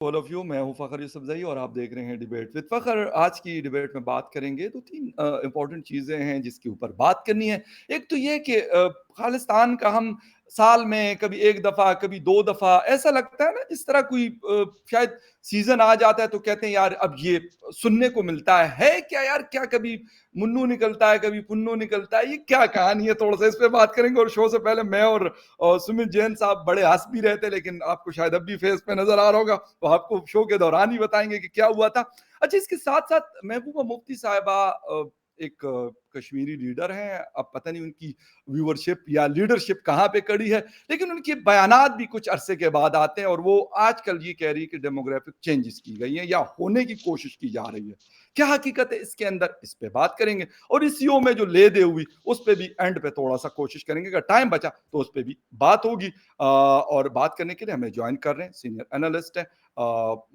All of you, मैं हूँ फ़खर यूसुफ़ज़ई और आप देख रहे हैं डिबेट विद फ़खर। आज की डिबेट में बात करेंगे तो 3 इम्पोर्टेंट चीज़ें हैं जिसके ऊपर बात करनी है। एक तो ये कि खालिस्तान का हम साल में कभी 1 दफ़ा, कभी 2 दफ़ा ऐसा लगता है ना, जिस तरह कोई शायद सीज़न आ जाता है तो कहते हैं यार अब ये सुनने को मिलता है क्या यार? क्या कभी मुन्नू निकलता है, कभी पुन्नू निकलता है, ये क्या कहानी है? थोड़ा-सा इस पे बात करेंगे। और शो से पहले मैं और सुमित जैन साहब बड़े हँस भी रहे थे, लेकिन आपको शायद अब भी फेस पे नज़र आ रहा होगा, तो आपको शो के दौरान ही बताएँगे कि क्या हुआ था। अच्छा, इसके साथ-साथ महबूबा मुफ्ती साहिबा एक कश्मीरी लीडर हैं, अब पता नहीं उनकी व्यूवरशिप या लीडरशिप कहाँ पे खड़ी है, लेकिन उनके बयानात भी कुछ अरसे के बाद आते हैं और वो आजकल ये कह रही है कि डेमोग्राफिक चेंजेस की गई हैं या होने की कोशिश की जा रही है। क्या हकीकत है इसके अंदर? इस पे बात करेंगे। और इस शो में जो ले-दे हुई, उस पे भी एंड पे थोड़ा-सा कोशिश करेंगे, अगर टाइम बचा तो उस पे भी बात होगी। और बात करने के लिए हमें जॉइन कर रहे हैं सीनियर एनालिस्ट हैं।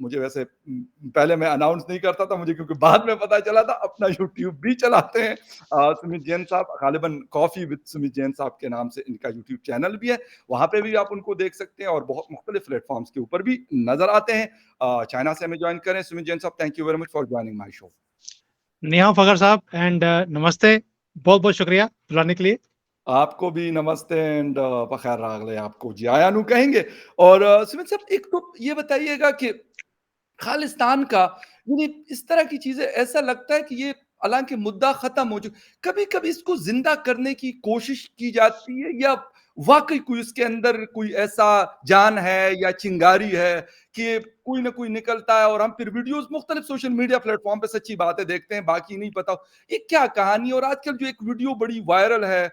मुझे वैसे पहले मैं अनाउंस नहीं करता था, मुझे क्योंकि बाद में पता चला था अपना यूट्यूब भी चलाते हैं सुमित जैन साहब, गालिबन कॉफ़ी विद सुमित जैन साहब के नाम से इनका यूट्यूब चैनल भी है, वहाँ पे भी आप उनको देख सकते हैं और बहुत मुख्तलिफ प्लेटफ़ॉर्म्स के ऊपर भी नज़र आते हैं। चाइना से हमें जॉइन करें सुमित जैन साहब, thank you very much for joining my show. नि हाओ फ़खर साहब एंड नमस्ते। बहुत-बहुत शुक्रिया बुलाने के लिए। आपको भी नमस्ते एंड बख़ैर रागले आपको जी आयानु कहेंगे। और सुमित साहब, एक तो ये बताइएगा कि खालिस्तान का यानी इस तरह की चीज़ें, ऐसा लगता है कि ये हालाँकि मुद्दा ख़त्म हो चुका, कभी-कभी इसको ज़िंदा करने की कोशिश की जाती है या वाक़ई कोई इसके अंदर कोई ऐसा जान है या चिंगारी है कि कोई न कोई निकलता है और हम फिर वीडियोज़ मुख्तलिफ सोशल मीडिया प्लेटफ़ॉर्म पे सच्ची बातें देखते हैं, बाकी नहीं पता। ये क्या कहानी है? और आजकल जो एक वीडियो बड़ी वायरल है,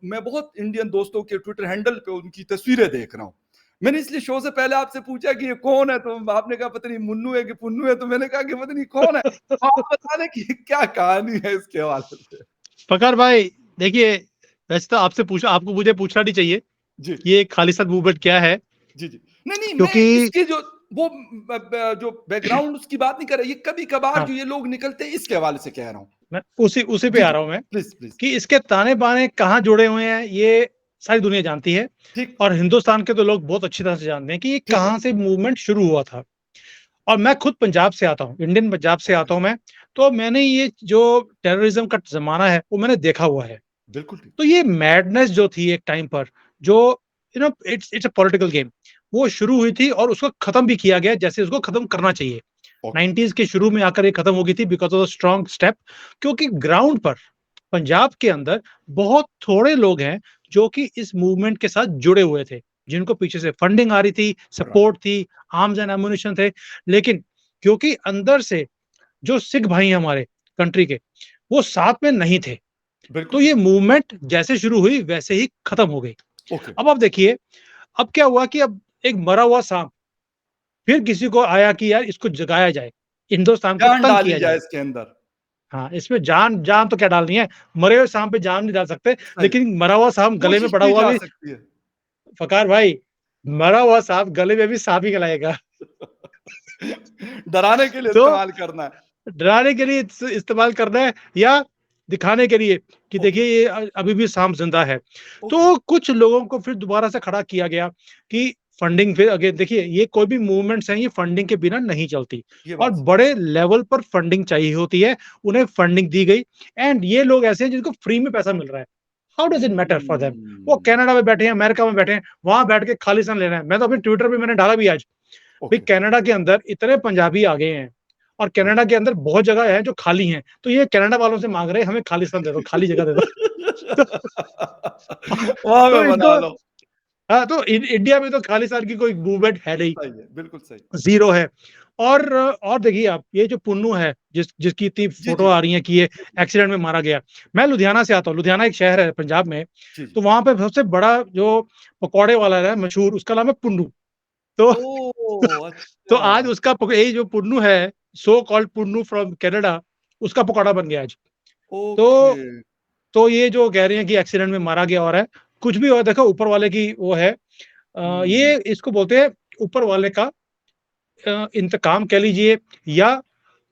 मैं बहुत इंडियन दोस्तों के ट्विटर हैंडल पे उनकी तस्वीरें देख रहा हूँ। मैंने इसलिए शो से पहले आपसे पूछा कि ये कौन है? तो आपने कहा पता नहीं मुन्नू है कि पुन्नू है, तो मैंने कहा कि पता नहीं कौन है? तो आप बता दें कि क्या कहानी है इसके हवाले से? फ़खर भाई देखिए, वैसे तो आपको मुझे पूछना नहीं चाहिए जी। कि ये खालिस्तान मूवमेंट क्या है? जी, जी। नहीं, नहीं, मैं क्योंकि इसकी जो वो ब ब जो बैकग्राउंड उसकी बात नहीं कर रहा, ये कभी-कभार हाँ, जो ये लोग निकलते हैं इसके हवाले से कह रहा हूँ। मैं उसी उसी पे जी, आ जी। रहा हूँ मैं प्लीज़, प्लीज़। कि इसके ताने-बाने कहाँ जुड़े हुए हैं, ये सारी दुनिया जानती है ठीक, और हिंदुस्तान के तो लोग बहुत अच्छी तरह से जानते हैं कि ये ठीक है। कहाँ से मूवमेंट शुरू हुआ था। और मैं खुद पंजाब से आता हूँ, इंडियन पंजाब से ओके। आता हूँ मैं, तो मैंने ये जो टेररिज़्म का ज़माना है, वो मैंने देखा हुआ है। बिल्कुल ठीक। तो ये मैडनेस जो थी एक टाइम पर, जो it's it's a political game, वो शुरू हुई थी और उसको खत्म भी किया गया जैसे उसको खत्म करना चाहिए। ओके। 90s के शुरू में आकर ये खत्म हो गई थी because of the strong step, क्योंकि ग्राउंड पर पंजाब के अंदर बहुत थोड़े लोग हैं जो कि इस मूवमेंट के साथ जुड़े हुए थे, जिनको पीछे से फंडिंग आ रही थी, राइट। सपोर्ट थी, आर्म्स एंड एम्युनिशन थे। लेकिन क्योंकि अंदर से जो सिख भाई हैं हमारे कंट्री के, वो साथ में नहीं थे। बिल्कुल तो ठीक। ये मूवमेंट जैसे शुरू हुई वैसे ही खत्म हो गई। ओके। अब आप देखिए, अब क्या हुआ कि अब एक मरा हुआ साँप फिर किसी को आया कि यार इसको जगाया जाए, हिंदुस्तान को जान तंग डाली किया जाए जाए। इसके अंदर। हाँ, इसमें जान जान तो क्या डालनी है, मरे हुए साँप पे जान नहीं डाल सकते, सही। लेकिन मरा हुआ साँप गले में कोशिश पड़ा की हुआ जा भी सकती है। फ़कार भाई, मरा हुआ साँप गले में भी साँप ही कहलाएगा। डराने के लिए तो इस्तेमाल करना है। डराने के लिए इस्तेमाल करना है या दिखाने के लिए कि ओके, देखिए ये अभी भी सांप ज़िंदा है। ओके। तो कुछ लोगों को फिर दोबारा से खड़ा किया गया कि फंडिंग फिर अगेन देखिए ये कोई भी मूवमेंट्स हैं ये फंडिंग के बिना नहीं चलती ये और बात सही। बड़े लेवल पर फंडिंग चाहिए होती है, उन्हें फंडिंग दी गई एंड ये लोग ऐसे हैं जिनको फ्री में पैसा मिल रहा है। How does it matter for them? वो हुँ। कनाडा में बैठे हैं, अमेरिका में बैठे हैं, वहाँ बैठ के खालिस्तान ले रहे हैं। मैं तो अपने ट्विटर पे मैंने डाला भी आज, भाई ओके। कनाडा के अंदर इतने पंजाबी आ गए हैं और कनाडा के अंदर बहुत जगह है जो खाली हैं, तो ये कनाडा वालों से माँग रहे हैं हमें खालिस्तान दे दो, खाली जगह दे दो। वहाँ तो पे इनको बना लो। हाँ, तो इंडिया में तो खालिस्तान की कोई मूवमेंट है नहीं, सही है, बिल्कुल सही। ज़ीरो है। और देखिए आप ये जो पुन्नू है जिसकी इतनी जी, फ़ोटो जी। आ रही है कि ये जी, जी। एक्सीडेंट में मारा गया। मैं लुधियाना से आता हूँ, लुधियाना एक शहर है पंजाब में, जी, जी। तो वहाँ पे सबसे बड़ा जो पकौड़े वाला है मशहूर उसका नाम है पुन्नू। तो ओह! तो अच्छा। आज उसका ये जो पुन्नू है, so called Punnu from Canada, उसका पकौड़ा बन गया आज। ओके। तो तो ये जो कह रहे हैं कि एक्सीडेंट में मारा गया और है, कुछ भी हो देखो ऊपर वाले की वो है। हुँ। ये इसको बोलते हैं ऊपर वाले का इंतकाम कह लीजिए या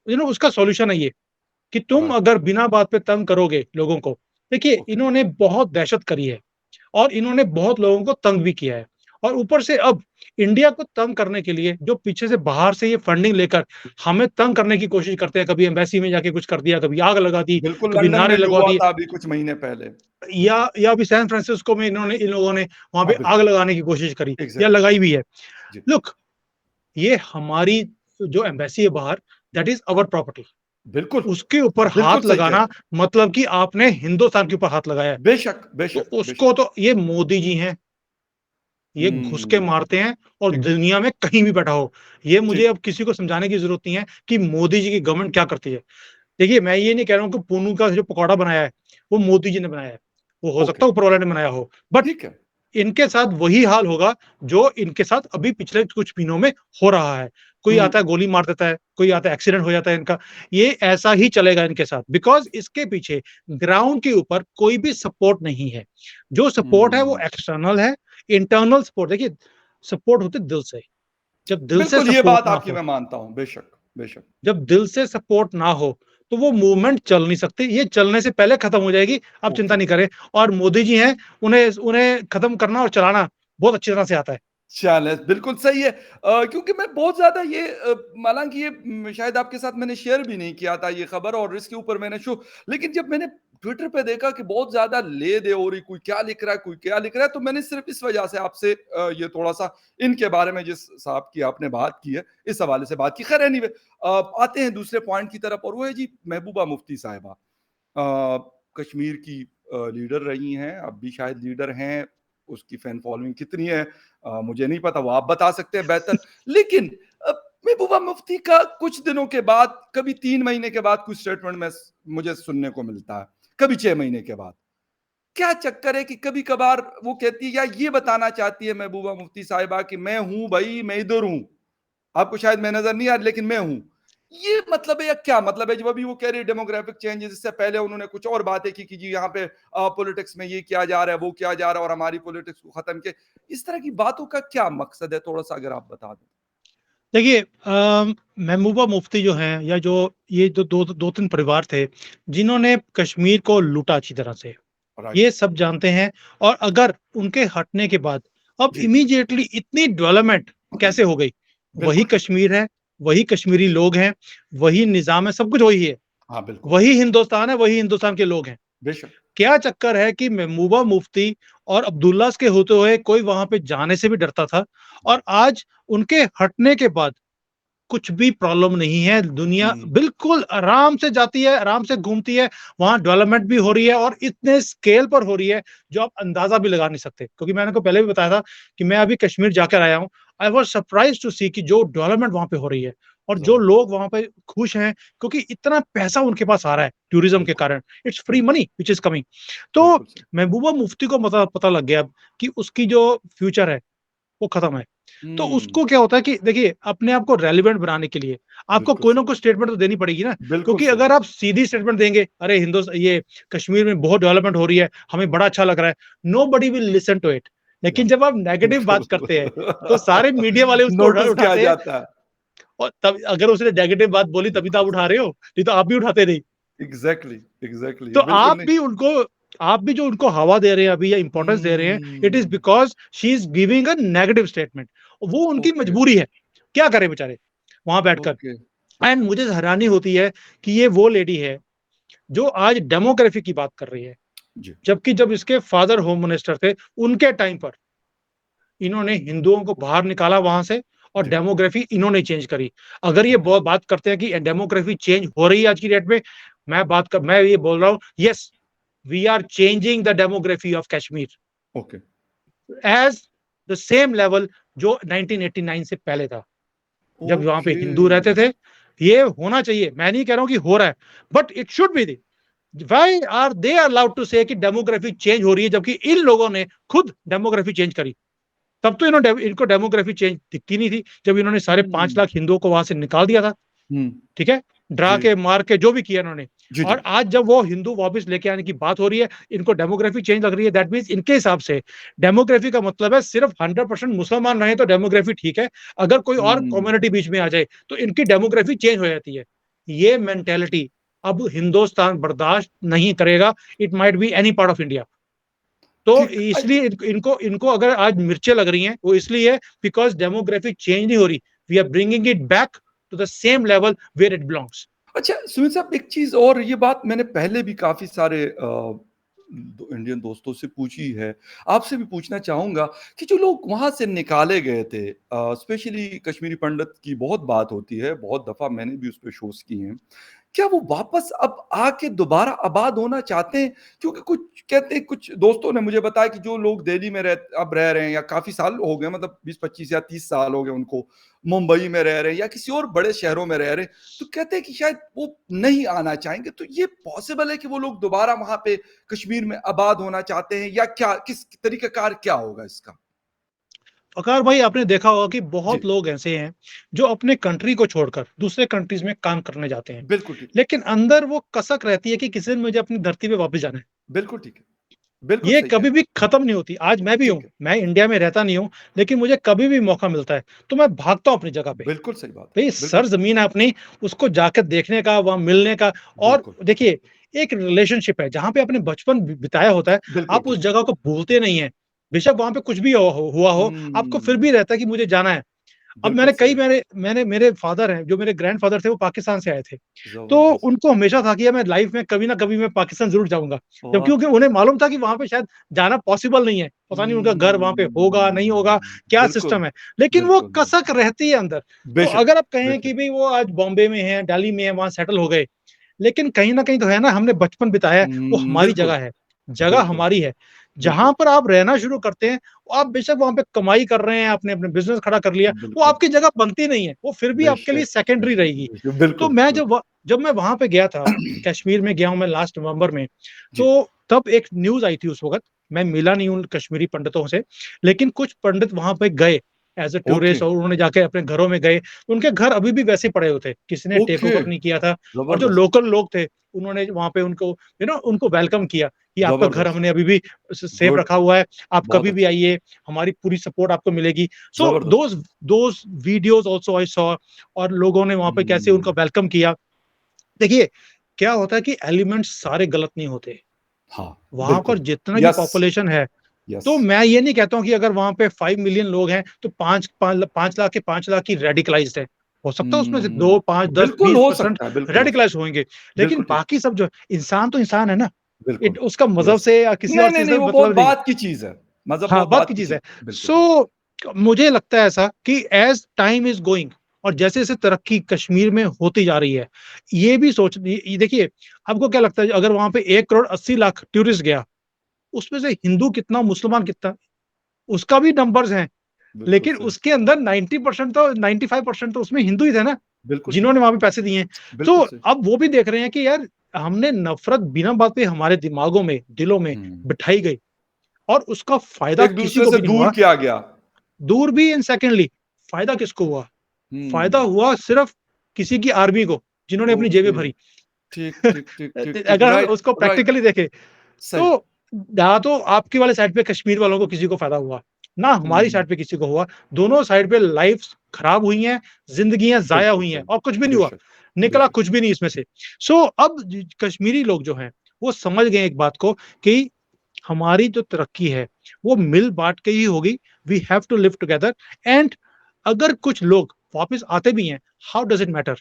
उसका सॉल्यूशन है ये, कि तुम राइट। अगर बिना बात पे तंग करोगे लोगों को, देखिए ओके। इन्होंने बहुत दहशत करी है और इन्होंने बहुत लोगों को तंग भी किया है और ऊपर से अब इंडिया को तंग करने के लिए जो पीछे से बाहर से ये फंडिंग लेकर हमें तंग करने की कोशिश करते हैं, कभी एम्बेसी में जाके कुछ कर दिया, कभी आग लगा दी, बिल्कुल, कभी लंदन नारे में भी लगवा हुआ दिए, था अभी कुछ महीने पहले। या अभी सैन फ्रांसिस्को में इन लोगों ने वहां पे हाँ, आग बिल्कुल, लगाने की कोशिश करी या एग्ज़ैक्टली। लगाई भी है। जी, लुक, ये हमारी जो एम्बेसी है बाहर, दैट इज अवर प्रॉपर्टी। बिल्कुल, उसके ऊपर बिल्कुल हाथ सही कह रहे लगाना हैं। मतलब कि आपने हिंदुस्तान के ऊपर हाथ लगाया है। बेशक, तो बेशक, उसको बेशक। तो ये मोदी जी हैं, ये घुस के हुँ, मारते हैं और ठीक, दुनिया में कहीं भी बैठा हो। ये मुझे ठीक। अब किसी को समझाने की ज़रूरत नहीं है कि मोदी जी की गवर्नमेंट क्या करती है। देखिए, मैं ये नहीं कह रहा हूँ कि पुन्नू का जो पकौड़ा बनाया है, वो मोदी जी ने बनाया है। वो हो ओके, सकता है ऊपर वाले ने बनाया हो, बट ठीक है। इनके साथ वही हाल होगा जो इनके साथ अभी पिछले कुछ महीनों में हो रहा है। कोई हुँ, आता है गोली मार देता है, कोई आता है एक्सीडेंट हो जाता है इनका। ये ऐसा ही चलेगा इनके साथ बिकॉज़ इसके पीछे ग्राउंड के ऊपर कोई भी सपोर्ट नहीं है। जो सपोर्ट है वो हुँ। एक्सटर्नल है, इंटरनल सपोर्ट देखिए सपोर्ट होते दिल से। जब दिल से बिल्कुल, ये सपोर्ट बात ना आपकी हो मैं मानता हूँ, बेशक, बेशक। जब दिल से सपोर्ट ना हो, तो वो मूवमेंट चल नहीं सकती। ये चलने से पहले खत्म हो जाएगी, आप चिंता ओके। नहीं करें। और मोदी जी हैं, उन्हें उन्हें खत्म करना और चलाना बहुत अच्छी तरह से आता है। चलें, बिल्कुल सही है। क्योंकि मैं बहुत ज़्यादा ये हालाँकि ये शायद आपके साथ मैंने शेयर भी नहीं किया था ये खबर और इसके ऊपर मैंने लेकिन जब मैंने ट्विटर पे देखा कि बहुत ज़्यादा ले-दे हो रही, कोई क्या लिख रहा है, कोई क्या लिख रहा है, तो मैंने सिर्फ़ इस वजह से आपसे ये थोड़ा-सा इनके बारे में जिस साहब की आपने बात की है, इस हवाले से बात की। खैर एनीवे आते हैं दूसरे पॉइंट की तरफ और वो है जी महबूबा मुफ्ती साहिबा। कश्मीर की लीडर रही हैं, अब भी शायद लीडर हैं, उसकी फैन फॉलोइंग कितनी है मुझे नहीं पता, वो आप बता सकते हैं बेहतर। लेकिन अ, महबूबा मुफ्ती का कुछ दिनों के बाद, कभी 3 महीने के बाद कुछ स्टेटमेंट में स मुझे सुनने को मिलता है, कभी 6 महीने के बाद। क्या चक्कर है कि कभी-कभार वो कहती है या ये बताना चाहती है महबूबा मुफ्ती साहिबा कि मैं हूँ भई, मैं इधर हूँ। आपको शायद मैं नज़र नहीं आ रही लेकिन मैं हूँ। ये मतलब है या क्या मतलब है? जब अभी वो कह रही है डेमोग्राफिक चेंजेज़ इससे पहले उन्होंने कुछ और बातें की कि जी यहाँ पे पॉलिटिक्स में ये किया जा रहा है, वो किया जा रहा है और हमारी पॉलिटिक्स को खत्म किया। इस तरह की बातों का क्या मकसद है? थोड़ा-सा अगर आप बता दें। देखिए महबूबा मुफ्ती जो हैं या जो ये जो 2-3 परिवार थे, जिन्होंने कश्मीर को लूटा अच्छी तरह से, राइट। ये सब जानते हैं और अगर उनके हटने के बाद अब जी, इमीडिएटली इतनी डेवलपमेंट कैसे हो गई? वही बिल्कुल ठीक। कश्मीर है, वही कश्मीरी लोग हैं, वही निज़ाम है, सब कुछ वही है। हाँ, बिल्कुल। वही हिंदुस्तान है, वही हिंदुस्तान के लोग हैं। बेशक। क्या चक्कर है कि महबूबा मुफ्ती और अब्दुल्लाहस के होते हुए कोई वहाँ पे जाने से भी डरता था और आज उनके हटने के बाद कुछ भी प्रॉब्लम नहीं है। दुनिया हुँ, बिल्कुल आराम से जाती है, आराम से घूमती है, वहाँ डेवलपमेंट भी हो रही है और इतने स्केल पर हो रही है, जो आप अंदाज़ा भी लगा नहीं सकते। क्योंकि मैंने आपको पहले भी बताया था कि मैं अभी कश्मीर जाकर आया हूँ। आई वाज़ सरप्राइज़्ड टू सी कि जो डेवलपमेंट वहाँ पे हो रही है और जो ज़रूर। लोग वहाँ पे खुश हैं क्योंकि इतना पैसा उनके पास आ रहा है टूरिज़्म के बिल्कुल, कारण। इट्स फ्री बिल्कुल, मनी व्हिच इज़ कमिंग। तो बिल्कुल सही। महबूबा मुफ्ती को पता पता लग गया अब कि उसकी जो फ्यूचर है, वो खत्म है। तो हुँ, उसको क्या होता है कि देखिए अपने आप को रेलेवेंट बनाने के लिए आपको बिल्कुल कोई ना सही। कोई स्टेटमेंट तो देनी पड़ेगी ना, बिल्कुल क्योंकि सही। अगर आप सीधी स्टेटमेंट देंगे, अरे ये कश्मीर में बहुत डेवलपमेंट हो रही है, हमें बड़ा अच्छा लग रहा है, nobody will listen to it. या लेकिन जब आप नेगेटिव बात बिल्कुल। करते हैं, तो सारे मीडिया वाले उसको नोटिस किया उठाते हैं जाता है। और तब अगर उसने नेगेटिव बात बोली तभी तो बिल्कुल आप उठा सही। रहे हो, नहीं तो आप भी उठाते नहीं। एग्ज़ैक्टली, एग्ज़ैक्टली तो बिल्कुल नहीं। आप भी जो उनको हवा दे रहे हैं अभी या इंपॉर्टेंस दे रहे हैं, it is hmm, because she is giving a negative statement. वो उनकी ओके, मजबूरी है। क्या करें बेचारे, वहाँ बैठकर। ओके। एंड मुझे हैरानी होती है कि ये वो लेडी है, जो आज डेमोग्राफी की बात कर रही है। जी, जबकि जब इसके फादर होम मिनिस्टर थे, उनके टाइम पर इन्होंने हिंदुओं को बाहर निकाला वहाँ से और जी, डेमोग्राफी इन्होंने चेंज करी। अगर ये ओके, बात करते हैं कि डेमोग्राफी चेंज हो रही है आज की डेट में, मैं ये बोल रहा हूँ, yes, we are changing the demography of Kashmir okay, as the same level जो 1989 से पहले था। जब वहाँ पे ओके। हिंदू रहते थे, ये होना चाहिए। मैं नहीं कह रहा हूँ कि हो रहा है, but it should be the why are they allowed to say कि डेमोग्राफी चेंज हो रही है जबकि इन लोगों ने खुद डेमोग्राफी चेंज करी। तब तो इनको डेमोग्राफी चेंज दिखती नहीं थी, जब इन्होंने साढ़े 5 हुँ, लाख हिंदुओं को वहाँ से निकाल दिया था। हुँ, ठीक है? डरा जी, के, मार के जो भी किया इन्होंने जी, और जी, आज जब वो हिंदू वापस लेके आने की बात हो रही है, इनको डेमोग्राफी चेंज लग रही है, दैट मीन्स इनके हिसाब से डेमोग्राफी का मतलब है सिर्फ 100% मुसलमान रहे तो डेमोग्राफी ठीक है, अगर कोई और हुँ। कम्युनिटी बीच में आ जाए, तो इनकी डेमोग्राफी चेंज हो जाती है। ये मेंटालिटी अब हिंदुस्तान बर्दाश्त नहीं करेगा, it might be any part of India. तो ठीक। इसलिए इनको इनको अगर आज मिर्चें लग रही हैं, वो इसलिए है बिकॉज़ डेमोग्राफी चेंज नहीं हो रही। We are bringing it back to the same level where it belongs. अच्छा, सुमित साहब, एक चीज़ और, ये बात मैंने पहले भी काफ़ी सारे इंडियन दोस्तों से पूछी है, आपसे भी पूछना चाहूँगा कि जो लोग वहाँ से निकाले गए थे, स्पेशली कश्मीरी पंडित की बहुत बात होती है, बहुत दफ़ा मैंने भी उस पे शोज़ किए हैं। क्या वो वापस अब आके दोबारा आबाद होना चाहते हैं? क्योंकि कुछ कहते हैं, कुछ दोस्तों ने मुझे बताया कि जो लोग दिल्ली में अब रह रहे हैं, या काफ़ी साल हो गए, मतलब 20-25 या 30 साल हो गए उनको, मुंबई में रह रहे हैं या किसी और बड़े शहरों में रह रहे हैं, तो कहते हैं कि शायद वो नहीं आना चाहेंगे। तो ये पॉसिबल है कि वो लोग दोबारा वहाँ पे कश्मीर में आबाद होना चाहते हैं, या क्या, किस तरीक़ाकार क्या होगा इसका? वकार भाई, आपने देखा होगा कि जी, बहुत लोग ऐसे हैं जो अपने कंट्री को छोड़कर दूसरे कंट्रीज़ में काम करने जाते हैं। बिल्कुल ठीक। लेकिन अंदर वो कसक रहती है कि किसी दिन मुझे अपनी धरती पे वापस जाना है। बिल्कुल ठीक है। बिल्कुल ये सही कह कभी रहे भी हैं। खत्म नहीं होती। आज मैं भी हूँ, ठीक है। मैं इंडिया में रहता नहीं हूँ, लेकिन मुझे कभी भी मौका मिलता है, तो मैं भागता हूँ अपनी जगह पे। बिल्कुल सही बात है। भई बिल्कुल सही। सरज़मीन है अपनी, उसको जाकर देखने का, वहाँ मिलने का। और बिल्कुल, देखिए, एक रिलेशनशिप है, जहाँ पे आपने बचपन बिताया होता है, बिल्कुल आप उस ठीक। जगह को भूलते नहीं हैं। बेशक वहाँ पे कुछ भी हुआ हो, आपको फिर हुँ, भी रहता है कि मुझे जाना है। अब बिल्कुल सही। मैंने मेरे फादर हैं, जो मेरे ग्रैंडफ़ादर थे, वो पाकिस्तान से आए थे। तो ज़बरदस्त। उनको हमेशा था कि यार मैं लाइफ़ में कभी न कभी मैं पाकिस्तान ज़रूर जाऊँगा। जब वाह! क्योंकि उन्हें मालूम था कि वहाँ पे शायद जाना पॉसिबल नहीं है। पता नहीं उनका घर वहाँ पे होगा, नहीं होगा, हुँ, क्या बिल्कुल, सिस्टम है। लेकिन वो बिल्कुल। कसक रहती है अंदर। तो बेशक, अगर आप कहें कि बेशक। भई वो आज बॉम्बे में हैं, दिल्ली में हैं, वहाँ सेटल हो गए। लेकिन कहीं न कहीं तो है ना, हमने बचपन बिताया है, वो हमारी बिल्कुल, जगह है। जगह बिल्कुल, हमारी है। बिल्कुल, जहाँ पर आप रहना शुरू करते हैं, आप बेशक वहाँ पे कमाई कर रहे हैं, आपने अपने बिज़नेस खड़ा कर लिया, वो बिल्कुल। आपकी जगह बनती नहीं है, वो फिर भी आपके लिए बेशक, सेकेंडरी बेशक, रहेगी। बेशक। तो बिल्कुल, मैं बिल्कुल। जब मैं वहाँ पे गया था, कश्मीर में गया हूँ मैं लास्ट नवंबर में, जी, तो तब एक न्यूज़ आई थी उस वक़्त। मैं मिला नहीं उन कश्मीरी पंडितों से, लेकिन कुछ पंडित वहाँ पे गए एज़ अ ओके, टूरिस्ट, और उन्होंने जाके अपने घरों में गए। उनके घर अभी भी वैसे पड़े हुए थे, किसी ने टेक ओके, ओवर नहीं किया था। और जो ज़बरदस्त, लोकल लोग थे, उन्होंने वहाँ पे उनको उनको वेलकम किया कि आपका घर ज़बरदस्त, हमने अभी भी सेफ गुड, रखा हुआ है, आप बहुत कभी भी अच्छा, आइए, हमारी पूरी सपोर्ट आपको मिलेगी। सो ज़बरदस्त। Those videos also I saw, और लोगों ने वहाँ पे कैसे उनका हुँ, वेलकम किया। देखिए, क्या होता है कि एलिमेंट्स सारे गलत नहीं होते। हाँ, वहाँ पर बिल्कुल। जितना भी यस, पॉपुलेशन है, यस। तो मैं ये नहीं कहता हूँ कि अगर वहाँ पे 5 मिलियन लोग हैं, तो 5 लाख के 5 लाख ही रेडिकलाइज़्ड है। हो सकता है उसमें से 2, 5, 10, बिल्कुल हो 20% सकता है, बिल्कुल हो सकता रेडिकलाइज़्ड होंगे। है। लेकिन बिल्कुल ठीक, बाकी सब जो इंसान तो इंसान है ना। बिल्कुल, उसका मज़हब यस। से या किसी नहीं, और नहीं, चीज़ नहीं, से वो बहुत मतलब नहीं है। बात की चीज़ है। मज़हब हाँ, बहुत बात बात की की चीज़ चीज़ है। है। बिल्कुल ठीक। सो मुझे लगता है ऐसा कि ऐज़ टाइम इज़ गोइंग, और जैसे-जैसे तरक्की कश्मीर में होती जा रही है, ये भी सोच ये देखिए, आपको क्या लगता है अगर वहाँ पे 1 करोड़ 80 लाख टूरिस्ट गया, उसमें से हिंदू कितना, मुसलमान कितना? उसका भी नंबर्स हैं, बिल्कुल लेकिन सही। उसके अंदर 90% तो 95% तो उसमें हिंदू ही थे ना, बिल्कुल ठीक। जिन्होंने वहाँ पे पैसे दिए हैं। तो बिल्कुल सही। अब वो भी देख रहे हैं कि यार, हमने नफ़रत बिना बात पे हमारे दिमागों में, दिलों में हुँ। बिठाई गई, और उसका फ़ायदा किसी एक-दूसरे को से भी नहीं दूर हुआ। किया गया। दूर भी एंड सेकेंडली, फ़ायदा किसको हुआ? फ़ायदा हुँ। हुआ सिर्फ़ किसी की आर्मी को, जिन्होंने अपनी जेबें ओके। भरी। ठीक, ठीक, ठीक, ठीक, ठीक। अगर हम राइट, उसको राइट। प्रैक्टिकली देखें, सही। तो ना तो आपकी वाले साइड पे कश्मीर वालों को किसी को फ़ायदा हुआ, ना हमारी हुँ। साइड पे किसी को हुआ। दोनों साइड पे लाइफ़्स खराब हुई हैं, ज़िंदगियाँ ज़ाया बिल्कुल हुई हैं, सही। और कुछ भी नहीं हुआ, बेशक, निकला बेशक। कुछ भी नहीं इसमें से। सो अब ज कश्मीरी लोग जो हैं, वो समझ गए एक बात को कि हमारी जो तरक्की है, वो मिल-बाँट के ही होगी। We have to live together, and अगर कुछ लोग वापस आते भी हैं, हाउ डज़ इट मैटर?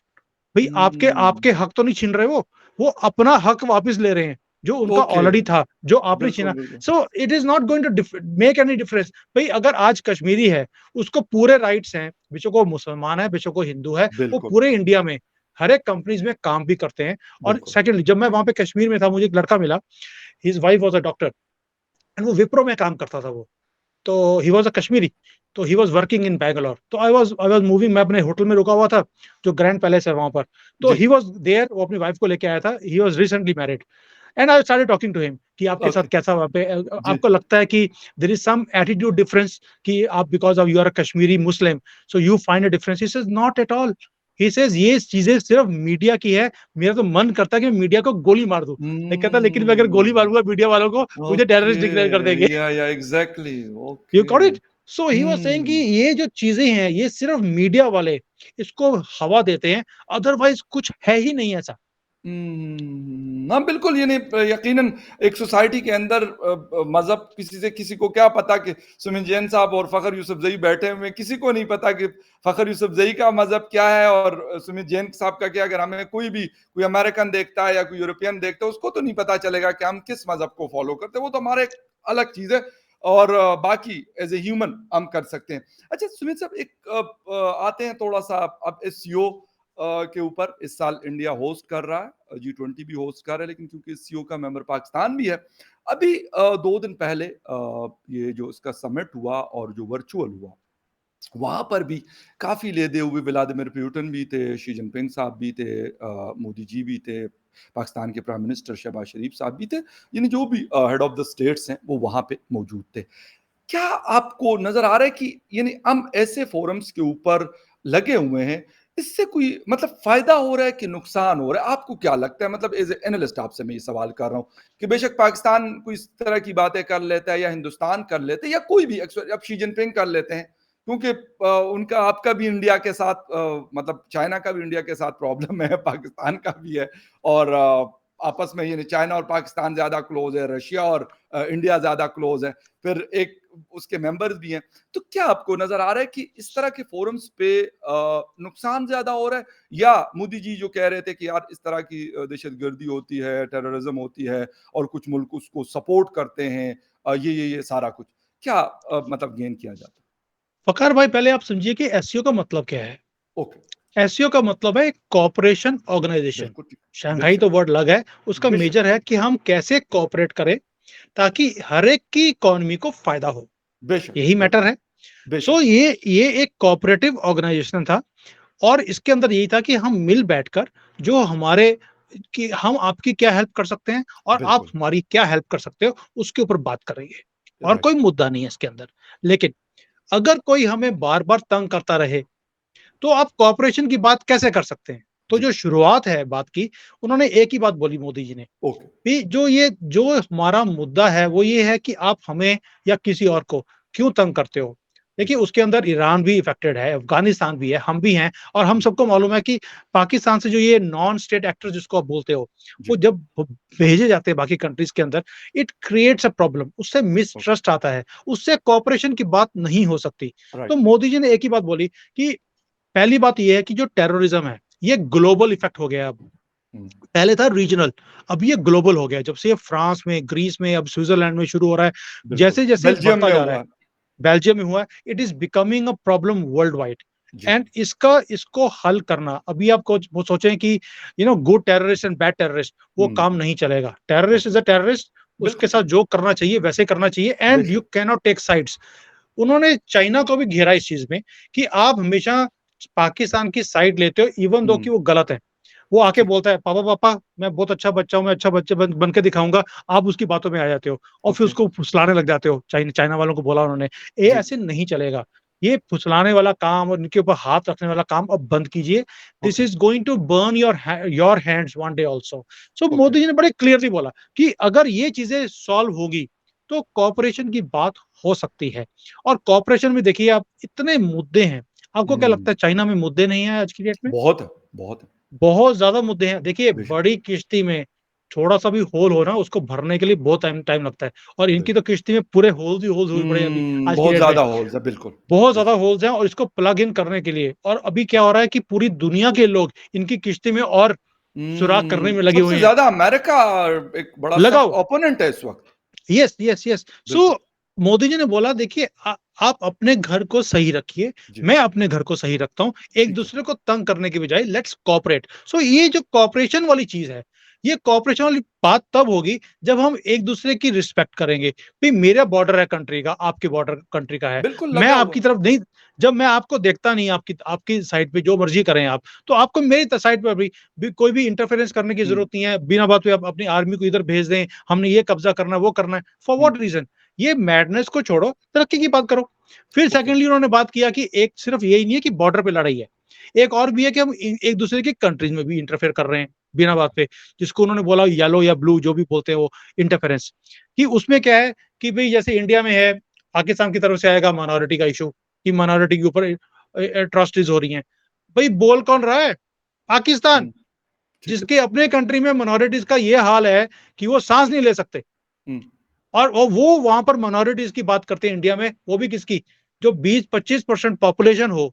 भई आपके हुँ। आपके हक तो नहीं छीन रहे वो अपना हक वापस ले रहे हैं, जो उनका ओके। ऑलरेडी था, जो आपने बिल्कुल, छीना। बिल्कुल। So it is not going to make any difference. भई अगर आज कश्मीरी है, उसको पूरे राइट्स हैं, बेशक वो मुसलमान है, बेशक वो हिंदू है, वो बिल्कुल, पूरे इंडिया में हर एक कंपनीज़ में काम भी करते हैं। और बिल्कुल। सेकंडली, जब मैं वहाँ पे कश्मीर में था, मुझे एक लड़का मिला, his wife was a doctor, and वो विप्रो में काम करता था वो। तो ही वाज़ अ कश्मीरी, तो he was working in Bangalore. तो आई वाज़ मूविंग, मैं अपने होटल में रुका हुआ था, जो ग्रैंड पैलेस है वहाँ पर। तो जी, ही वाज़ देयर, वो अपनी वाइफ को लेके आया था। He was recently married, and I started talking to him कि आपके साथ ओके। कैसा वहाँ पे जी। आपको लगता है कि there is some attitude difference, कि आप because of you are a Kashmiri Muslim, so you find a difference? He says not at all. He says ये चीज़ें सिर्फ़ मीडिया की है। मेरा तो मन करता है कि मैं मीडिया को गोली मार दूँ। ये कहता है, लेकिन मैं अगर गोली हुँ। मारूँगा मीडिया वालों को, मुझे ओके। टेररिस्ट डिक्लेयर कर देंगे। या exactly. You okay. Got it? So he was saying कि हुँ। ये जो चीज़ें हैं, ये सिर्फ़ मीडिया वाले इसको हवा देते हैं, अदरवाइज़ कुछ है ही नहीं ऐसा। हाँ, बिल्कुल, यानी यकीनन एक सोसाइटी के अंदर मज़हब किसी से किसी को क्या पता कि सुमित जैन साहब और फ़खर यूसुफ़ज़ई बैठे हुए हैं, किसी को नहीं पता कि फ़खर यूसुफ़ज़ई का मज़हब क्या है और सुमित जैन साहब का क्या है। अगर हमें कोई अमेरिकन देखता है या कोई यूरोपियन देखता है, उसको तो नहीं पता चलेगा कि हम किस मज़हब को फ़ॉलो करते हैं, वो तो हमारा एक अलग चीज़ है और बाकी एज़ ए ह्यूमन हम कर सकते हैं। अच्छा सुमित साहब एक आते हैं थोड़ा-सा अब एसईओ के ऊपर इस साल इंडिया होस्ट कर रहा है, G20 भी होस्ट कर रहा है, लेकिन क्योंकि सीओ का मेंबर पाकिस्तान भी है, अभी 2 दिन पहले ये जो इसका समिट हुआ और जो वर्चुअल हुआ, वहाँ पर भी काफ़ी लेदे हुए व्लादिमीर पुतिन भी थे, शी जिनपिंग साहब भी थे, मोदी जी भी थे, पाकिस्तान के प्राइम मिनिस्टर शहबाज शरीफ साहब भी थे, यानी जो भी हेड ऑफ द स्टेट्स हैं, वो वहाँ पे मौजूद थे। क्या आपको नज़र आ रहा है कि यानी हम ऐसे फोरम्स के ऊपर लगे हुए हैं, इससे कोई मतलब फ़ायदा हो रहा है कि नुकसान हो रहा है? आपको क्या लगता है? मतलब एज़ ए एनालिस्ट आपसे मैं ये सवाल कर रहा हूँ कि बेशक पाकिस्तान कोई इस तरह की बातें कर लेता है या हिंदुस्तान कर लेते हैं या कोई भी अब शी जिनपिंग कर लेते हैं, क्योंकि उनका आपका भी इंडिया के साथ मतलब चाइना का भी इंडिया के साथ प्रॉब्लम है, पाकिस्तान का भी है और आपस में यानी चाइना और पाकिस्तान ज़्यादा क्लोज़ है, रशिया और इंडिया ज़्यादा क्लोज़ है। फिर एक उसके मेंबर्स भी हैं। तो क्या आपको नज़र आ रहा है कि इस तरह के फोरम्स पे नुकसान ज़्यादा हो रहा है या मोदी जी जो कह रहे थे कि यार इस तरह की दहशतगर्दी होती है, टेररिज्म होती है और कुछ मुल्क उसको सपोर्ट करते हैं ये सारा कुछ। क्या मतलब गेन किया जाता है? फ़ख़र भाई पहले आप समझिए कि एससीओ का मतलब क्या है? ओके, एससीओ का मतलब है कोऑपरेशन ऑर्गेनाइजेशन। बिल्कुल ठीक। शंघाई बेशक, तो वर्ड अलग है, उसका बेशक, मेजर है कि हम कैसे कोऑपरेट करें ताकि हर एक की इकोनॉमी को फ़ायदा हो, बेशक, यही मैटर है। बेशक, सो ये एक कोऑपरेटिव ऑर्गेनाइजेशन था और इसके अंदर यही था कि हम मिल बैठकर जो हमारे कि हम आपकी क्या हेल्प कर सकते हैं और आप बिल्कुल, हमारी क्या हेल्प कर सकते हो, उसके ऊपर बात करेंगे और राइट, कोई मुद्दा नहीं है इसके अंदर। लेकिन अगर कोई हमें बार-बार तंग करता रहे, तो आप कोऑपरेशन की बात कैसे कर सकते हैं? तो जी, जो शुरुआत है बात की, उन्होंने एक ही बात बोली मोदी जी ने ओके, कि जो हमारा मुद्दा है वो ये है कि आप हमें या किसी और को क्यों तंग करते हो? देखिए जी, उसके अंदर ईरान भी इफ़ेक्टेड है, अफ़गानिस्तान भी है, हम भी हैं और हम जी, सबको मालूम है कि पाकिस्तान से जो ये नॉन स्टेट एक्टर जिसको आप बोलते हो, वो जी, जब भ भेजे जाते हैं बाकी कंट्रीज़ के अंदर, इट क्रिएट्स अ प्रॉब्लम उससे ओके, मिसट्रस्ट आता है, उससे कोऑपरेशन की बात नहीं हो सकती। तो राइट, मोदी जी ने एक ही बात बोली कि पहली बात ये है कि जो टेररिज्म है, ये ग्लोबल इफ़ेक्ट हो गया है अब। हुँ, पहले था रीजनल, अब ये ग्लोबल हो गया है। जब से ये फ्रांस में, ग्रीस में, अब स्विट्ज़रलैंड में शुरू हो रहा है, बिल्कुल, जैसे-जैसे ये बेल्जियम बढ़ता में जा रहा हुआ है, है। बेल्जियम में हुआ है, it is becoming a problem world wide जी, एंड इसको हल करना अभी आप कुछ वो सोचें कि good terrorist and bad terrorist वो हुँ, काम नहीं चलेगा। Terrorist okay, is a terrorist, उसके बिल्कुल साथ ठीक, जो करना चाहिए वैसे करना चाहिए एंड यू बेशक, कैन नॉट टेक साइड्स। उन्होंने चाइना को भी घेरा इस चीज़ में कि आप हमेशा पाकिस्तान की साइड लेते हो इवन दो हुँ, कि वो गलत है। वो आके ठीक, बोलता है, "पापा, पापा मैं बहुत अच्छा बच्चा हूँ, मैं अच्छा बच्चे बन के दिखाऊँगा।" आप उसकी बातों में आ जाते हो और फिर ओके, उसको फुसलाने लग जाते हो। चाइना वालों को बोला उन्होंने, ये जी, ऐसे नहीं चलेगा। ये फुसलाने वाला काम और इनके ऊपर हाथ रखने वाला काम अब बंद कीजिए। This okay, is going to burn your hands one day also. So okay, Modi ji ने बड़े क्लियरली बोला कि अगर ये चीज़ें सॉल्व होगी, तो कोऑपरेशन की बात हो सकती है और कोऑपरेशन में देखिए आप इतने मुद्दे हैं। आपको क्या हुँ, लगता है चाइना में मुद्दे नहीं हैं आज की डेट में? बहुत है, बहुत ज़्यादा मुद्दे हैं। देखिए बेशक, बड़ी किश्ती में थोड़ा-सा भी होल हो ना उसको भरने के लिए बहुत टाइम टाइम लगता है और इनकी बेशक, तो किश्ती में पूरे होल्स ही होल्स हुए पड़े हैं अभी आज की बहुत डेट में। ज़्यादा होल्स है, बिल्कुल, बहुत ज़्यादा बेशक, होल्स हैं और इसको प्लग इन करने के लिए और अभी क्या हो रहा है कि पूरी दुनिया के लोग इनकी किश्ती में और सुराख करने में लगे सबसे हुए हैं। ज़्यादा अमेरिका एक बड़ा सख्त लगाओ ओपोनेंट है इस वक़्त, यस, यस, यस। सो बिल्कुल, मोदी जी ने बोला देखिए आप अपने घर को सही रखिए, जी, मैं अपने घर को सही रखता हूँ, ठीक है, एक-दूसरे को तंग करने के बजाय लेट्स कोऑपरेट। सो ये जो कोऑपरेशन वाली चीज़ है, ये कोऑपरेशन वाली बात तब होगी जब हम एक-दूसरे की रिस्पेक्ट करेंगे। भई मेरा बॉर्डर है कंट्री का, आपके बॉर्डर कंट्री का है। बिल्कुल मैं लगा हुआ आपकी तरफ नहीं जब मैं आपको देखता नहीं आपकी आपकी साइड पे जो मर्ज़ी करें आप, तो आपको मेरी साइड पे भी कोई भी इंटरफेरेंस करने की हुँ, ज़रूरत नहीं है। बिना बात पे आप अपनी आर्मी को इधर भेज दें, हमने ये कब्ज़ा करना है, वो करना है। For hmm, what reason? ये मैडनेस को छोड़ो, तरक्की की बात करो। फिर ओके, सेकंडली उन्होंने बात किया कि एक सिर्फ यही नहीं है कि बॉर्डर पे लड़ाई है। एक और भी है कि हम एक दूसरे की कंट्रीज़ में भी इंटरफेयर कर रहे हैं, बिना बात पे। जिसको उन्होंने बोला येलो या ब्लू जो भी बोलते हैं वो इंटरफेरेंस। कि उसमें क्या है कि भई जैसे इंडिया में है, पाकिस्तान की तरफ से आएगा माइनॉरिटी का इश्यू कि माइनॉरिटी के ऊपर एट्रोसिटीज़ हो रही हैं। भई बोल कौन रहा है? पाकिस्तान। हुँ, ठीक है। जिसके अपने कंट्री में माइनॉरिटीज का ये हाल है कि वो सांस नहीं ले सकते, हुँ, और वो वहां पर माइनॉरिटीज की बात करते हैं इंडिया में, वो भी किसकी, जो 20-25% पॉपुलेशन हो,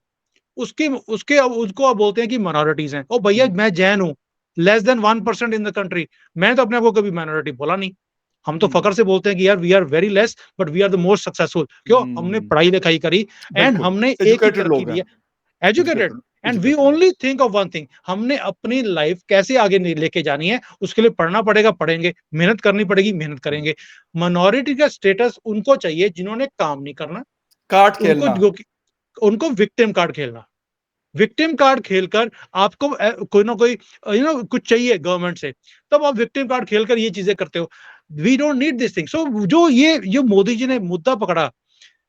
उसके उसके उसको अब बोलते हैं कि माइनॉरिटीज हैं। ओ भैया, हुँ, मैं जैन हूँ, less than 1% in the country, मैंने तो अपने आप को कभी माइनॉरिटी बोला नहीं। हम तो हुँ, फकर से बोलते हैं कि यार we are very less but we are the most successful. क्यों? हमने हुँ, पढ़ाई लिखाई करी एंड बिल्कुल, हमने एक ही एजुकेटेड तरक्की लोग दी हैं, है, educated. Educated and we educated लोग। Only think of one thing, हमने अपनी लाइफ कैसे आगे लेके जानी है, उसके लिए पढ़ना पड़ेगा, पढ़ेंगे, मेहनत करनी पड़ेगी, मेहनत हुँ, करेंगे। माइनॉरिटी का स्टेटस उनको चाहिए जिन्होंने काम नहीं करना, कार्ड उनको खेलना। उनको विक्टिम कार्ड खेलना। विक्टिम कार्ड खेलकर आपको कोई ना कोई कुछ चाहिए गवर्नमेंट से, तब आप विक्टिम कार्ड खेलकर ये चीजें करते हो। We don't need this thing. So जो ये मोदी जी ने मुद्दा पकड़ा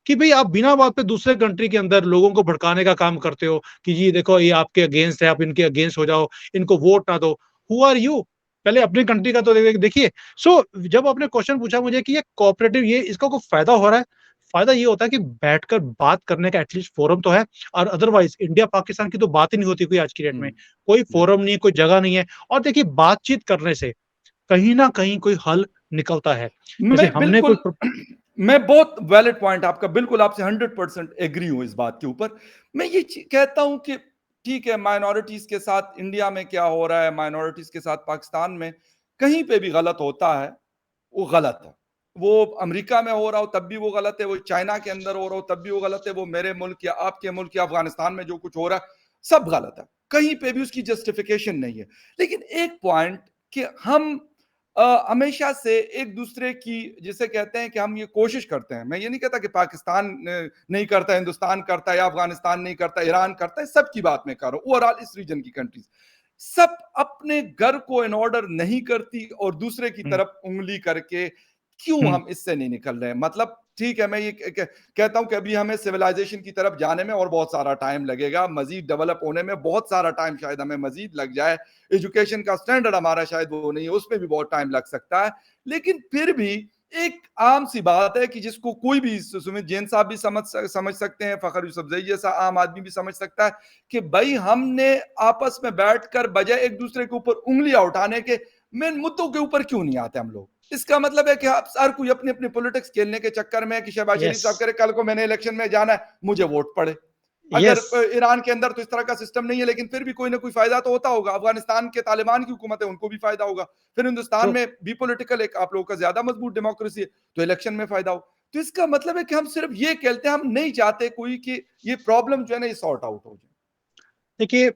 कि भाई आप बिना बात पे दूसरे कंट्री के अंदर लोगों को भड़काने का काम करते हो कि जी देखो ये आपके अगेंस्ट है, आप इनके अगेंस्ट हो जाओ, इनको वोट ना दो। Who are you? पहले अपनी कंट्री का तो देखिए। सो जब आपने क्वेश्चन पूछा मुझे कि ये कोऑपरेटिव, ये इसका कोई फायदा हो रहा है, फायदा ये होता है कि बैठकर बात करने का एटलीस्ट फोरम तो है। और अदरवाइज इंडिया पाकिस्तान की तो बात ही नहीं होती कोई आज की डेट हुँ, में, कोई या फोरम नहीं, कोई जगह नहीं है। और देखिए, बातचीत करने से कहीं ना कहीं कोई हल निकलता है। जैसे मैं हमने कोई बिल्कुल मैं बहुत वैलिड पॉइंट आपका, बिल्कुल आपसे 100% एग्री हूँ इस बात के ऊपर। मैं ये कहता हूँ कि ठीक है, माइनॉरिटीज के साथ इंडिया में क्या हो रहा है, माइनॉरिटीज के साथ पाकिस्तान में कहीं पे भी गलत होता है, वो गलत है। वो अमेरिका में हो रहा हो तब भी वो गलत है, वो चाइना के अंदर हो रहा हो तब भी वो गलत है, वो मेरे मुल्क या आपके मुल्क या अफगानिस्तान में जो कुछ हो रहा है, सब गलत है। कहीं पे भी उसकी जस्टिफिकेशन नहीं है। लेकिन एक पॉइंट कि हम हमेशा से एक दूसरे की, जिसे कहते हैं कि हम ये कोशिश करते हैं, मैं ये नहीं कहता कि पाकिस्तान नहीं करता, हिंदुस्तान करता है या अफगानिस्तान नहीं करता, ईरान करता है, सबकी बात मैं कर रहा हूँ, ओवरऑल इस रीजन की कंट्रीज सब अपने घर को इन ऑर्डर नहीं करती और दूसरे की हम्म, तरफ उंगली करके क्यों हम्म, हम इससे नहीं निकल रहे हैं। मतलब ठीक है, मैं ये कहता हूं कि अभी हमें सिविलाइजेशन की तरफ जाने में और बहुत सारा टाइम लगेगा, मजीद डेवलप होने में बहुत सारा टाइम शायद हमें मजीद लग जाए, एजुकेशन का स्टैंडर्ड हमारा शायद वो नहीं है, उसमें भी बहुत टाइम लग सकता है। लेकिन फिर भी एक आम सी बात है कि जिसको कोई भी, सुमित जैन साहब भी समझ सकते हैं, फखर यूसुफजई जैसा आम आदमी भी समझ सकता है कि भाई हमने आपस में बैठकर बजाय एक दूसरे के ऊपर उंगलियां उठाने के मेन मुद्दों के ऊपर क्यों नहीं आते हम लोग। इसका मतलब है कि आप हर कोई अपनी अपनी पॉलिटिक्स खेलने के चक्कर में, कि शहबाज शरीफ यस, साहब करे कल को मैंने इलेक्शन में जाना है, मुझे वोट पड़े। अगर यस। ईरान के अंदर तो इस तरह का सिस्टम नहीं है, लेकिन फिर भी कोई ना कोई फायदा तो होता होगा। अफगानिस्तान के तालिबान की हुकूमत है, उनको भी फायदा होगा। फिर हिंदुस्तान ट्रू। में भी पॉलिटिकल एक आप लोगों का ज्यादा मजबूत डेमोक्रेसी है, तो इलेक्शन में फायदा हो। तो इसका मतलब है कि हम सिर्फ ये कहते हैं, हम नहीं चाहते कोई कि ये प्रॉब्लम जो है ना ये सॉर्ट आउट हो जाए। देखिए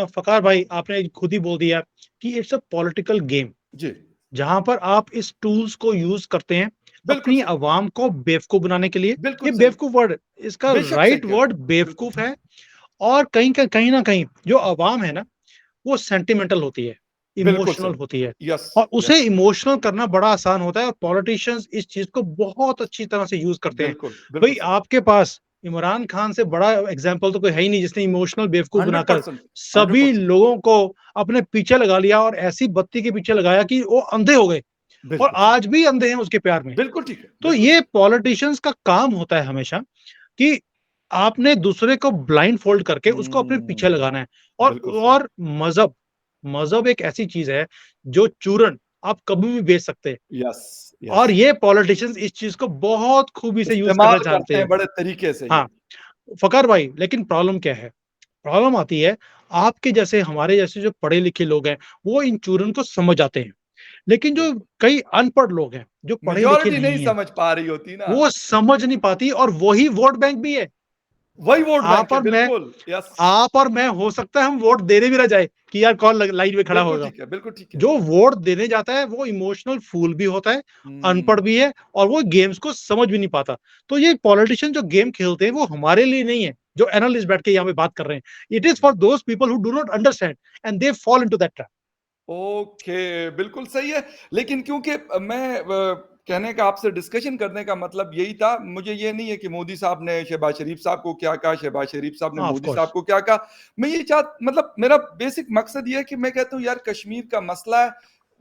फकार भाई, आपने खुद ही बोल दिया कि इट्स अ पॉलिटिकल गेम, जी, जहां पर आप इस टूल्स को यूज करते हैं बिल्कुल अपनी सही, अवाम को बेवकूफ बनाने के लिए। बिल्कुल ये सही, बेवकूफ वर्ड, इसका बेशक सही राइट कह रहे वर्ड हैं, बिल्कुल। बेवकूफ है। और कहीं ना कहीं जो अवाम है ना, वो सेंटिमेंटल होती है, बिल्कुल इमोशनल सही। होती है। यस, और उसे यस, इमोशनल करना बड़ा आसान होता है, और पॉलिटिशियंस इस चीज को बहुत अच्छी तरह से यूज करते हैं। बिल्कुल, बिल्कुल भाई सही। आपके पास इमरान खान से बड़ा एग्जाम्पल तो कोई है ही नहीं, जिसने इमोशनल बेवकूफ बनाकर 100%, सभी 100%, लोगों को अपने पीछे लगा लिया, और ऐसी बत्ती के पीछे लगाया कि वो अंधे हो गए, और बिल्कुल सही। आज भी अंधे हैं उसके प्यार में। बिल्कुल ठीक है, तो बिल्कुल ये सही। पॉलिटिशियंस का काम होता है हमेशा कि आपने दूसरे को ब्लाइंड फोल्ड करके उसको अपने पीछे हुँ, लगाना है। और बिल्कुल सही। मजहब, मजहब एक ऐसी चीज है जो चूरन आप कभी भी बेच सकते हैं। यस, और यस। ये पॉलिटिशियंस इस चीज को बहुत खूबी से यूज करना इस्तेमाल जानते करते हैं हैं। बड़े तरीके से ये। हाँ, फकर भाई, लेकिन प्रॉब्लम क्या है? प्रॉब्लम आती है आपके जैसे, हमारे जैसे जो पढ़े लिखे लोग हैं, वो इन चूरन को समझ आते हैं। लेकिन जो बिल्कुल। कई अनपढ़ लोग हैं, जो पढ़े लिखे मेजॉरिटी नहीं नहीं है, समझ पा रही होती ना। वो समझ नहीं पाती, और वही वोट बैंक भी है। वही वोट बैंक आप है, और मैं बिल्कुल, यस। आप और मैं हो सकता है हम वोट देने भी ना जाए कि यार कौन लाइन में खड़ा बिल्कुल होगा। ठीक है, बिल्कुल ठीक है। जो वोट देने जाता है वो इमोशनल फूल भी होता है, अनपढ़ हुँ, भी है, और वो गेम्स को समझ भी नहीं पाता। तो ये पॉलिटिशियन जो गेम खेलते हैं वो हमारे लिए नहीं है, जो एनालिस्ट बैठ के यहाँ पे बात कर रहे हैं। It is for those people who do not understand and they fall into that trap. Okay, बिल्कुल सही है। लेकिन क्योंकि मैं कहने का, आपसे डिस्कशन करने का मतलब यही था, मुझे ये नहीं है कि मोदी साहब ने शहबाज शरीफ साहब को क्या कहा, शहबाज शरीफ साहब ने हाँ, ऑफ मोदी साहब कोर्स। को क्या कहा। मैं ये मतलब मेरा बेसिक मकसद ये है कि मैं कहता हूँ यार, कश्मीर का मसला है,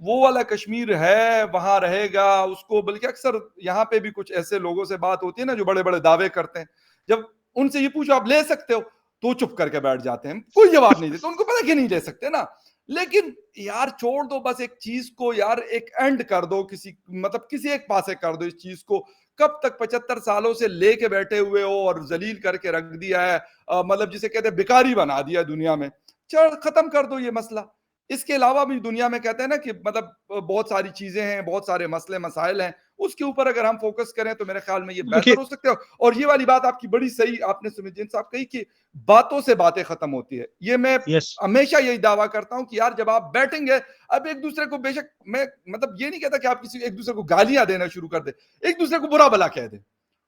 वो वाला कश्मीर है, वहां रहेगा उसको। बल्कि अक्सर यहाँ पे भी कुछ ऐसे लोगों से बात होती है ना जो बड़े बड़े दावे करते हैं, जब उनसे ये पूछो आप ले सकते हो, तो चुप करके बैठ जाते हैं, कोई जवाब नहीं देते, उनको पता कि नहीं ले सकते ना। लेकिन यार छोड़ दो बस एक चीज को यार, एक एंड कर दो, किसी मतलब किसी एक पासे कर दो इस चीज को। कब तक 75 सालों से लेके बैठे हुए हो और जलील करके रख दिया है, मतलब जिसे कहते हैं बेकारी बना दिया है दुनिया में। चल खत्म कर दो ये मसला। इसके अलावा भी दुनिया में कहते हैं ना कि मतलब बहुत सारी चीजें हैं, बहुत सारे मसले मसाइल हैं, उसके ऊपर अगर हम फोकस करें तो मेरे ख्याल में ये बेहतर देखिए हो सकता है। और ये वाली बात आपकी बड़ी सही आपने सुमित साहब कही कि बातों से बातें खत्म होती है। ये मैं यस हमेशा यही दावा करता हूं कि यार जब आप बैठेंगे, अब एक दूसरे को बेशक मैं मतलब ये नहीं कहता कि आप किसी एक दूसरे को गालियां देना शुरू कर दे, एक दूसरे को बुरा भला कह दे,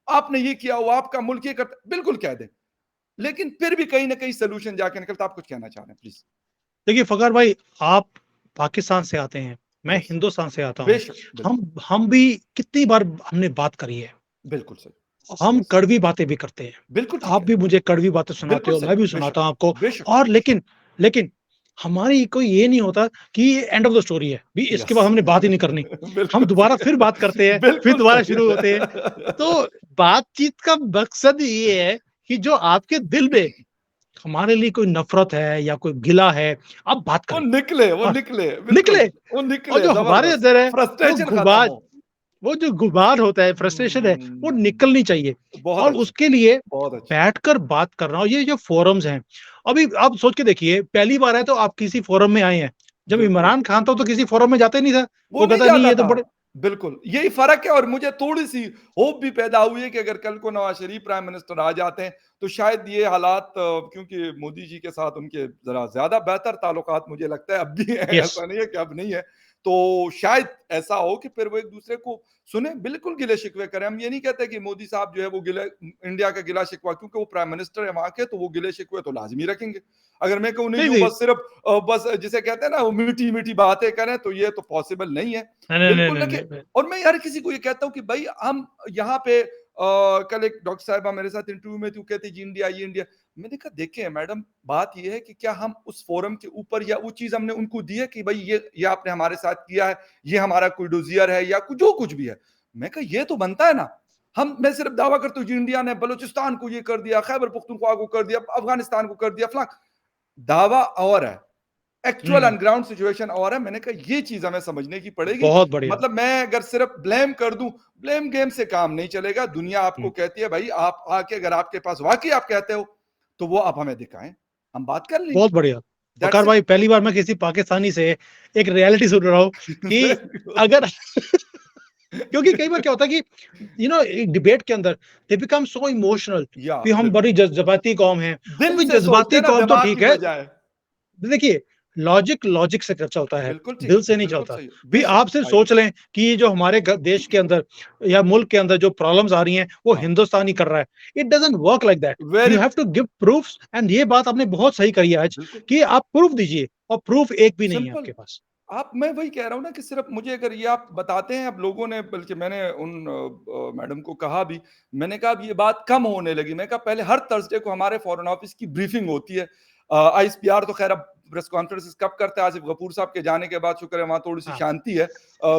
आपने ये किया वो आपका मुल्क ये करता, बिल्कुल कह दे, लेकिन फिर भी कहीं ना कहीं सोल्यूशन जाके निकलता। आप कुछ कहना चाह रहे हैं प्लीज। देखिए फ़ख़र भाई, आप पाकिस्तान से आते हैं, मैं यस, हिंदुस्तान से आता हूँ। बेशक, बिल्कुल, हम भी कितनी बार हमने बात करी है, बिल्कुल सही। हम यस, कड़वी बातें भी करते हैं। बिल्कुल ठीक आप है, भी मुझे कड़वी बातें सुनाते बिल्कुल हो, सही, मैं भी बेशक, सुनाता हूँ आपको। बेशक, और लेकिन लेकिन हमारी कोई ये नहीं होता कि ये एंड ऑफ द स्टोरी है, भी इसके यस। बाद हमने बात ही नहीं करनी। हम बिल्कुल दोबारा सही, फिर बात करते हैं, फिर बिल्कुल दोबारा सही। शुरू होते हैं। तो बातचीत का मकसद ये है कि जो आपके दिल में हमारे लिए कोई नफ़रत है या कोई गिला है, आप बात वो करें। निकले, वो और निकले, निकले, बिल्कुल, वो और निकले जो हमारे ज़बरदस्त, अंदर है, वो फ्रस्ट्रेशन खत्म गुबार हो। वो जो गुबार होता है, फ्रस्ट्रेशन है, वो निकलनी चाहिए। बहुत और अच्छी, उसके लिए बहुत अच्छी। बैठकर बात करना, और ये जो फ़ोरम्स हैं, अभी आप सोच के देखिए, पहली बार है तो आप किसी फ़ोरम में आए हैं। जब बिल्कुल। इमरान खान था तो किसी फ़ोरम में जाता ही नहीं था। वो वो नहीं कहता नहीं जाता ये तो था। बड़े बिल्कुल, यही फ़र्क है। और मुझे थोड़ी-सी होप भी पैदा हुई है कि अगर कल को नवाज़ शरीफ प्राइम मिनिस्टर आ जाते हैं, तो शायद ये हालात, क्योंकि मोदी जी के साथ उनके ज़रा ज़्यादा बेहतर ताल्लुकात मुझे लगता है अब भी हैं, यस, ऐसा नहीं है कि अब नहीं है। तो शायद ऐसा हो कि फिर वो एक-दूसरे को सुने, बिल्कुल गिले-शिकवे करें। हम ये नहीं कहते कि मोदी साहब जो है वो इंडिया का गिला-शिकवा, क्योंकि वो प्राइम मिनिस्टर है वहाँ के, तो वो गिले-शिकवे तो लाज़मी रखेंगे। अगर मैं कहूँ नहीं नहीं, जी वो नहीं, बस सिर्फ़ बस जिसे कहते हैं ना वो मीठी-मीठी बातें करें, तो ये तो पॉसिबल नहीं है। नहीं, नहीं, बिल्कुल नहीं, देखिए, नहीं, नहीं। और मैं हर किसी को ये कहता हूँ कि भाई हम यहाँ पे कल एक डॉक्टर साहिबा मेरे साथ इंटरव्यू में थी, वो कहती जी इंडिया ये इंडिया। मैंने कहा देखिए मैडम, बात ये है कि क्या हम उस फोरम के ऊपर या वो चीज हमने उनको दी है कि भाई ये आपने हमारे साथ किया है, ये हमारा कोई डोजियर है या जो कुछ भी है। मैं कहा ये तो बनता है ना। मैं सिर्फ दावा करता हूँ जी इंडिया ने बलूचिस्तान को ये कर दिया, खैबर पख्तूनख्वा को कर दिया, अफगानिस्तान को कर दिया, फलां। दावा और है, actual hmm, on ground situation और है। मैंने कहा ये चीज हमें समझने की पड़ेगी। बहुत बढ़िया। मतलब मैं अगर सिर्फ ब्लेम कर दूं, ब्लेम गेम से काम नहीं चलेगा। दुनिया आपको हुँ, कहती है भाई आप आके अगर आपके पास वाकई आप कहते हो तो वो आप हमें दिखाएं, हम बात कर लेंगे। बहुत बढ़िया। वक़ार दैट्स इट। भाई, पहली बार मैं किसी पाकिस्तानी से एक रियलिटी सुन रहा हूँ कि अगर क्योंकि कई बार क्या होता है कि एक डिबेट के अंदर दे बिकम सो इमोशनल या कि हम बड़ी बिल्कुल, जज़्बाती कौम हैं। दिल अबे से सोचते जज़्बाती हैं ना कौम तो दिमाग की ठीक है। बजाय। देखिए, लॉजिक लॉजिक से चलता है, बिल्कुल ठीक, दिल से नहीं बिल्कुल चलता। सही, भी बेशक आप सिर्फ़ आई सोच लें कि ये जो हमारे देश के अंदर या मुल्क के अंदर जो प्रॉब्लम्स आ रही हैं, वो हाँ, हिंदुस्तान ही कर रहा है। It doesn't work like that. Very, you have to give proofs, and ये बात आपने बहुत सही कही है आज बिल्कुल कि आप प्रूफ दीजिए, और प्रूफ एक भी नहीं है सिंपल। आपके पास। आप मैं वही कह रहा हूँ ना कि सिर्फ मुझे अगर ये आप बताते हैं, अब लोगों ने, बल्कि मैंने उन मैडम को कहा भी, मैंने कहा अब ये बात कम होने लगी। मैं कहा पहले हर थर्सडे को हमारे फॉरेन ऑफिस की ब्रीफिंग होती है। आईएसपीआर तो खैर अब प्रेस कॉन्फ्रेंस कब करता है, आसिफ गफूर साहब के जाने के बाद शुक्र है वहां थोड़ी सी हाँ, शांति है।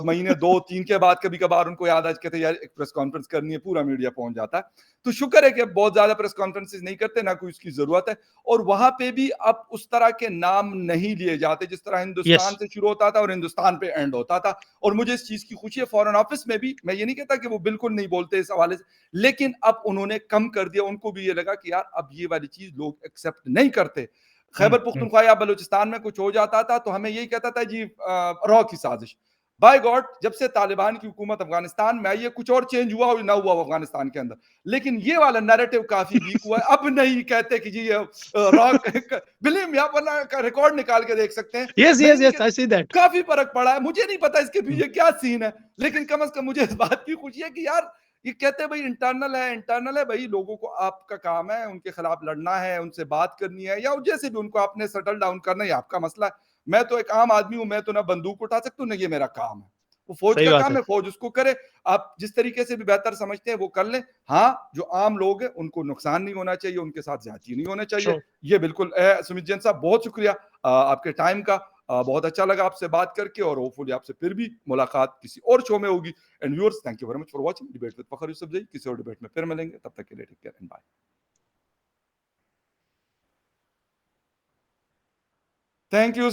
महीने 2-3 के बाद कभी कभार उनको याद आ कहते यार एक प्रेस कॉन्फ्रेंस करनी है, पूरा मीडिया पहुंच जाता है। तो शुक्र है कि अब बहुत ज्यादा प्रेस कॉन्फ्रेंसेस नहीं करते, ना कोई उसकी जरूरत है। और वहां पे भी अब उस तरह के नाम नहीं लिए जाते जिस तरह यस, हिंदुस्तान से शुरू होता था और हिंदुस्तान पे एंड होता था। और मुझे इस चीज की खुशी है, फॉरेन ऑफिस में भी मैं ये नहीं कहता कि वो बिल्कुल नहीं बोलते इस हवाले से, लेकिन अब उन्होंने कम कर दिया। उनको भी ये लगा कि यार अब ये वाली चीज लोग एक्सेप्ट नहीं करते। हुँ, खैबर हुँ। पुख्तनख्वा या बलूचिस्तान में कुछ हो जाता था तो हमें यही कहता था जी रॉ की साजिश। बाय गॉड, जब से तालिबान की हुकूमत अफगानिस्तान में आई है, कुछ और चेंज हुआ हो ना हुआ हो अफगानिस्तान के अंदर, लेकिन ये वाला नैरेटिव काफी वीक हुआ है। अब नहीं कहते कि जी रॉ बिलीव मी, आप वरना का रिकॉर्ड निकाल के देख सकते हैं। यस, मैं ये यस, नहीं यस, आई कहता, सी दैट। काफी फर्क पड़ा है। मुझे नहीं पता इसके हुँ, पीछे क्या सीन है, लेकिन कम से कम मुझे इस बात की खुशी है कि यार ये कहते हैं भाई इंटरनल है, इंटरनल है भाई, लोगों को आपका काम है उनके खिलाफ लड़ना है, उनसे बात करनी है, या जैसे भी उनको आपने सेटल डाउन करना है, ये आपका मसला है। मैं तो एक आम आदमी हूं, मैं तो ना बंदूक उठा सकता हूं ना ये मेरा काम है। वो फौज सही का बात काम है। है, फौज उसको करे। आप जिस तरीके से भी बेहतर समझते हैं वो कर लें। हाँ, जो आम लोग हैं उनको नुकसान नहीं होना चाहिए, उनके साथ ज्यादती नहीं होना चाहिए। ट्रू। ये बिल्कुल सुमित जैन साहब बहुत शुक्रिया आपके टाइम का। बहुत अच्छा लगा आपसे बात करके, और होपफुली आपसे फिर भी मुलाकात किसी और शो में होगी। And viewers, thank you very much for watching debate with Fakhar Yousafzai. किसी और डिबेट में फिर मिलेंगे, तब तक के लिए take care and bye. Thank you.